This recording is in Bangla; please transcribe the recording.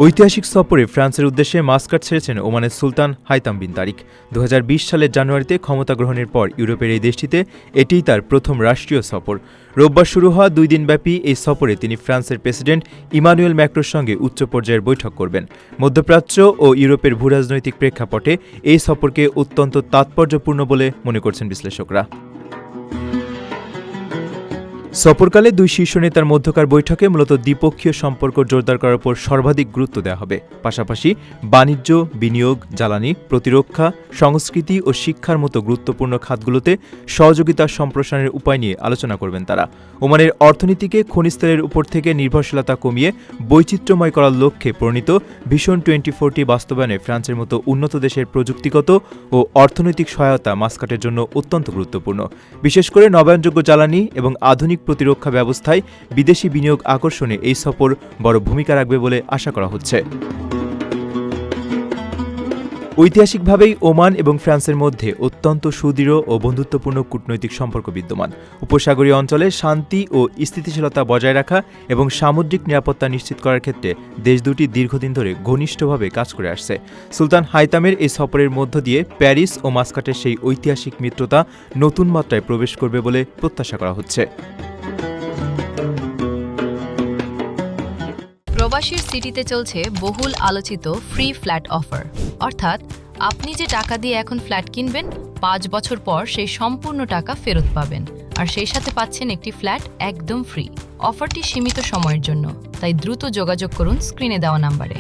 ঐতিহাসিক সফরে ফ্রান্সের উদ্দেশ্যে মাস্কাট ছেড়েছেন ওমানের সুলতান হাইতাম বিন তারিক। 2020 সালের জানুয়ারিতে ক্ষমতা গ্রহণের পর ইউরোপের এই দেশটিতে এটিই তার প্রথম রাষ্ট্রীয় সফর। রোববার শুরু হওয়া 2 দিনব্যাপী এই সফরে তিনি ফ্রান্সের প্রেসিডেন্ট ইমানুয়েল ম্যাক্রোর সঙ্গে উচ্চ পর্যায়ের বৈঠক করবেন। মধ্যপ্রাচ্য ও ইউরোপের ভূরাজনৈতিক প্রেক্ষাপটে এই সফরকে অত্যন্ত তাৎপর্যপূর্ণ বলে মনে করছেন বিশ্লেষকরা। সফরকালে 2 শীর্ষ নেতার মধ্যকার বৈঠকে মূলত দ্বিপক্ষীয় সম্পর্ক জোরদার করার উপর সর্বাধিক গুরুত্ব দেওয়া হবে। পাশাপাশি বাণিজ্য, বিনিয়োগ, জ্বালানি, প্রতিরক্ষা, সংস্কৃতি ও শিক্ষার মতো গুরুত্বপূর্ণ খাতগুলোতে সহযোগিতা সম্প্রসারণের উপায় নিয়ে আলোচনা করবেন তারা। ওমানের অর্থনীতিকে খনিজ তেলের উপর থেকে নির্ভরশীলতা কমিয়ে বৈচিত্র্যময় করার লক্ষ্যে প্রণীত ভিশন 2040 বাস্তবায়নে ফ্রান্সের মতো উন্নত দেশের প্রযুক্তিগত ও অর্থনৈতিক সহায়তা মাস্কাটের জন্য অত্যন্ত গুরুত্বপূর্ণ। বিশেষ করে নবায়নযোগ্য জ্বালানি এবং আধুনিক প্রতিরক্ষা ব্যবস্থায় বিদেশি বিনিয়োগ আকর্ষণে এই সফর বড় ভূমিকা রাখবে বলে আশা করা হচ্ছে। ঐতিহাসিকভাবেই ওমান এবং ফ্রান্সের মধ্যে অত্যন্ত সুদৃঢ় ও বন্ধুত্বপূর্ণ কূটনৈতিক সম্পর্ক বিদ্যমান। উপসাগরীয় অঞ্চলে শান্তি ও স্থিতিশীলতা বজায় রাখা এবং সামুদ্রিক নিরাপত্তা নিশ্চিত করার ক্ষেত্রে দেশ দুটি দীর্ঘদিন ধরে ঘনিষ্ঠভাবে কাজ করে আসছে। সুলতান হাইতামের এই সফরের মধ্য দিয়ে প্যারিস ও মাস্কাটের সেই ঐতিহাসিক মিত্রতা নতুন মাত্রায় প্রবেশ করবে বলে প্রত্যাশা করা হচ্ছে। প্রবাসীর সিটিতে চলছে বহুল আলোচিত ফ্রি ফ্ল্যাট অফার, অর্থাৎ আপনি যে টাকা দিয়ে এখন ফ্ল্যাট কিনবেন 5 বছর পর সেই সম্পূর্ণ টাকা ফেরত পাবেন, আর সেই সাথে পাচ্ছেন একটি ফ্ল্যাট একদম ফ্রি। অফারটি সীমিত সময়ের জন্য, তাই দ্রুত যোগাযোগ করুন স্ক্রিনে দেওয়া নাম্বারে।